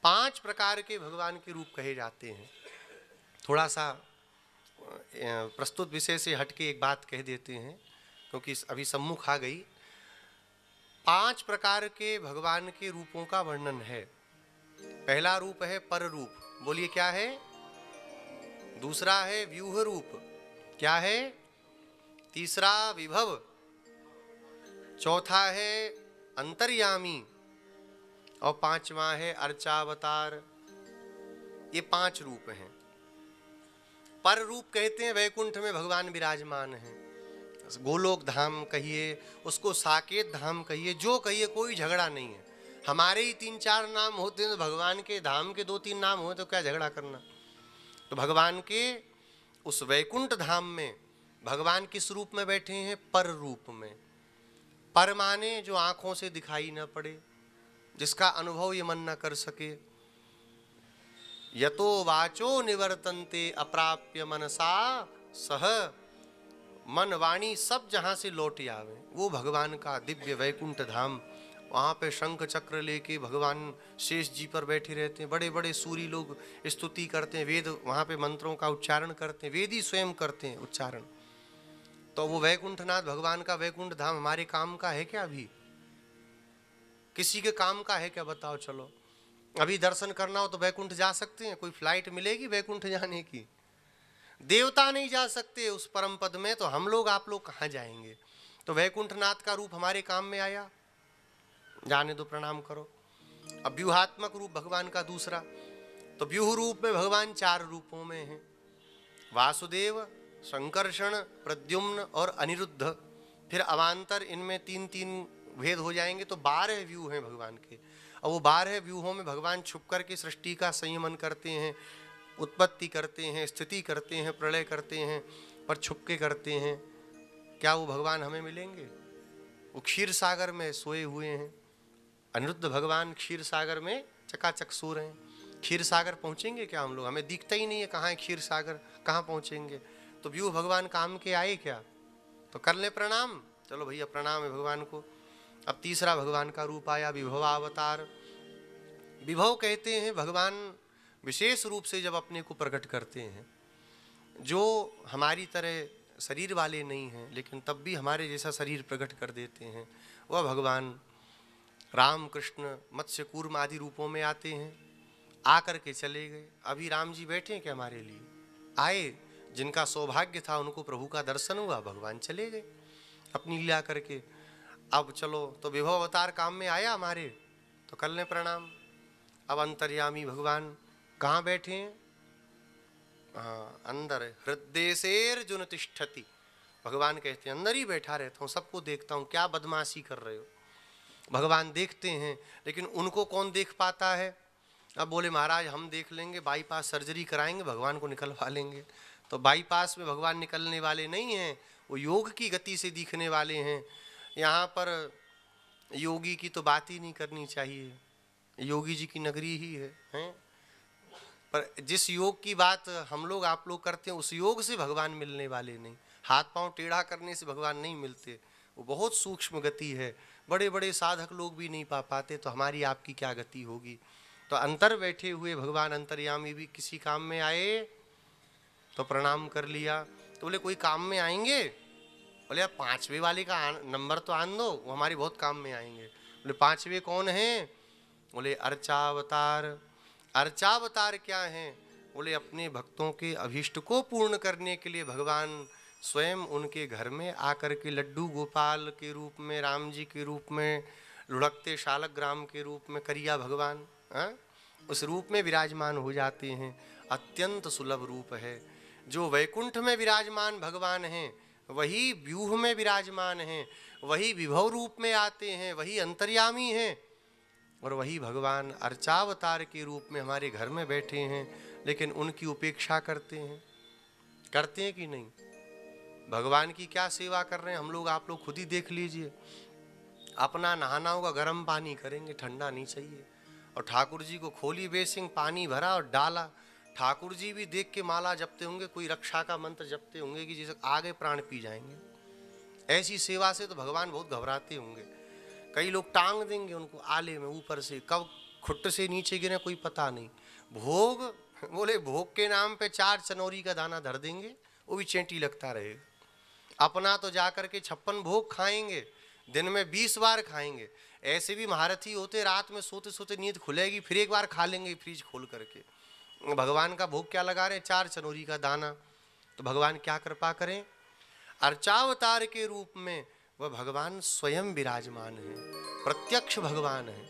5 प्रकार के भगवान के रूप कहे जाते हैं। थोड़ा सा प्रस्तुत विषय से हटके एक बात कह देते हैं, क्योंकि अभी सम्मुख आ गई। 5 प्रकार के भगवान के रूपों का वर्णन है। पहला रूप है पर रूप, बोलिए क्या है? दूसरा है व्यूह रूप, क्या है? तीसरा विभव, चौथा है अंतर्यामी, और पांचवा है अर्चावतार। ये 5 रूप हैं। पर रूप कहते हैं वैकुंठ में भगवान विराजमान हैं। गोलोक धाम कहिए, उसको साकेत धाम कहिए, जो कहिए, कोई झगड़ा नहीं है। हमारे ही 3-4 नाम होते हैं, तो भगवान के धाम के 2-3 नाम हो तो क्या झगड़ा करना। तो भगवान के उस वैकुंठ धाम में भगवान किस रूप में बैठे हैं? पर रूप में। पर माने जो आंखों से दिखाई न पड़े, जिसका अनुभव ये मन न कर सके। यतो वाचो निवर्तन्ते अप्राप्य मनसा सह, मन वाणी सब जहां से लौट आवे, वो भगवान का दिव्य वैकुंठ धाम। वहाँ पे शंख चक्र लेके भगवान शेष जी पर बैठे रहते हैं। बड़े बड़े सूरी लोग स्तुति करते हैं, वेद वहाँ पे मंत्रों का उच्चारण करते हैं, वेदी स्वयं करते हैं उच्चारण। तो वो वैकुंठनाथ भगवान का वैकुंठ धाम हमारे काम का है क्या? अभी किसी के काम का है क्या? बताओ। चलो अभी दर्शन करना हो तो वैकुंठ जा सकते हैं? कोई फ्लाइट मिलेगी वैकुंठ जाने की? देवता नहीं जा सकते उस परम पद में, तो हम लोग आप लोग कहाँ जाएंगे? तो वैकुंठनाथ का रूप हमारे काम में आया, जाने दो, प्रणाम करो। अब व्यूहात्मक रूप भगवान का दूसरा, तो व्यूह रूप में भगवान 4 रूपों में हैं। वासुदेव, संकर्षण, प्रद्युम्न और अनिरुद्ध। फिर अवान्तर, इनमें 3-3 भेद हो जाएंगे, तो 12 व्यूह हैं भगवान के। और वो 12 व्यूहों में भगवान छुप करके सृष्टि का संयमन करते हैं, उत्पत्ति करते हैं, स्थिति करते हैं, प्रलय करते हैं, पर छुप के करते हैं। क्या वो भगवान हमें मिलेंगे? वो क्षीर सागर में सोए हुए हैं। अनिरुद्ध भगवान क्षीर सागर में चकाचक सो रहे हैं। क्षीर सागर पहुंचेंगे क्या हम लोग? हमें दिखता ही नहीं है कहाँ है क्षीर सागर, कहाँ पहुंचेंगे? तो व्यूह भगवान काम के आए क्या? तो कर ले प्रणाम। चलो भैया, प्रणाम है भगवान को। अब तीसरा भगवान का रूप आया, विभवावतार। विभव कहते हैं भगवान विशेष रूप से जब अपने को प्रकट करते हैं, जो हमारी तरह शरीर वाले नहीं हैं, लेकिन तब भी हमारे जैसा शरीर प्रकट कर देते हैं, वह भगवान राम, कृष्ण, मत्स्य, कूर्म आदि रूपों में आते हैं। आकर के चले गए। अभी राम जी बैठे हैं क्या हमारे लिए? आए, जिनका सौभाग्य था उनको प्रभु का दर्शन हुआ, भगवान चले गए अपनी लीला करके। अब चलो, तो विभव अवतार काम में आया हमारे, तो कर लें प्रणाम। अब अंतर्यामी भगवान कहाँ बैठे हैं? हाँ, अंदर है। हृदयसेर्जुन तिष्ठति, भगवान कहते हैं अंदर ही बैठा रहता हूँ, सबको देखता हूँ, क्या बदमाशी कर रहे हो। भगवान देखते हैं, लेकिन उनको कौन देख पाता है? अब बोले महाराज हम देख लेंगे, बाईपास सर्जरी कराएंगे, भगवान को निकलवा लेंगे। तो बाईपास में भगवान निकलने वाले नहीं हैं, वो योग की गति से दिखने वाले हैं। यहाँ पर योगी की तो बात ही नहीं करनी चाहिए, योगी जी की नगरी ही है, हैं? पर जिस योग की बात हम लोग आप लोग करते हैं, उस योग से भगवान मिलने वाले नहीं। हाथ पांव टेढ़ा करने से भगवान नहीं मिलते, वो बहुत सूक्ष्म गति है। बड़े बड़े साधक लोग भी नहीं पा पाते, तो हमारी आपकी क्या गति होगी। तो अंतर बैठे हुए भगवान अंतर्यामी भी किसी काम में आए, तो प्रणाम कर लिया। तो बोले कोई काम में आएंगे? बोले आप 5वें वाले का नंबर तो आन दो, वो हमारे बहुत काम में आएंगे। बोले 5वें कौन है? बोले अर्चावतार। अर्चावतार क्या हैं? बोले अपने भक्तों के अभीष्ट को पूर्ण करने के लिए भगवान स्वयं उनके घर में आकर के लड्डू गोपाल के रूप में, राम जी के रूप में, लुढ़कते शालग्राम के रूप में, करिया भगवान उस रूप में विराजमान हो जाते हैं। अत्यंत सुलभ रूप है। जो वैकुंठ में विराजमान भगवान हैं, वही व्यूह में विराजमान हैं, वही विभव रूप में आते हैं, वही अंतर्यामी हैं, और वही भगवान अर्चावतार के रूप में हमारे घर में बैठे हैं। लेकिन उनकी उपेक्षा करते हैं कि नहीं? भगवान की क्या सेवा कर रहे हैं हम लोग आप लोग खुद ही देख लीजिए। अपना नहाना होगा गर्म पानी करेंगे, ठंडा नहीं चाहिए। और ठाकुर जी को खोली बेसिंग, पानी भरा और डाला। ठाकुर जी भी देख के माला जपते होंगे, कोई रक्षा का मंत्र जपते होंगे कि जैसे आगे प्राण पी जाएंगे। ऐसी सेवा से तो भगवान बहुत घबराते होंगे। कई लोग टांग देंगे उनको आले में ऊपर से, कब खुट्ट से नीचे गिरे कोई पता नहीं। भोग, बोले भोग के नाम पे 4 चनौरी का दाना धर देंगे, वो भी चेंटी लगता रहेगा। अपना तो जाकर के 56 भोग खाएंगे, दिन में 20 बार खाएंगे। ऐसे भी महारथी होते, रात में सोते सोते नींद खुलेगी, फिर एक बार खा लेंगे फ्रिज खोल करके। भगवान का भोग क्या लगा रहे? 4 चनौरी का दाना। तो भगवान क्या कृपा करें, अर्चावतार के रूप में वह भगवान स्वयं विराजमान है, प्रत्यक्ष भगवान है।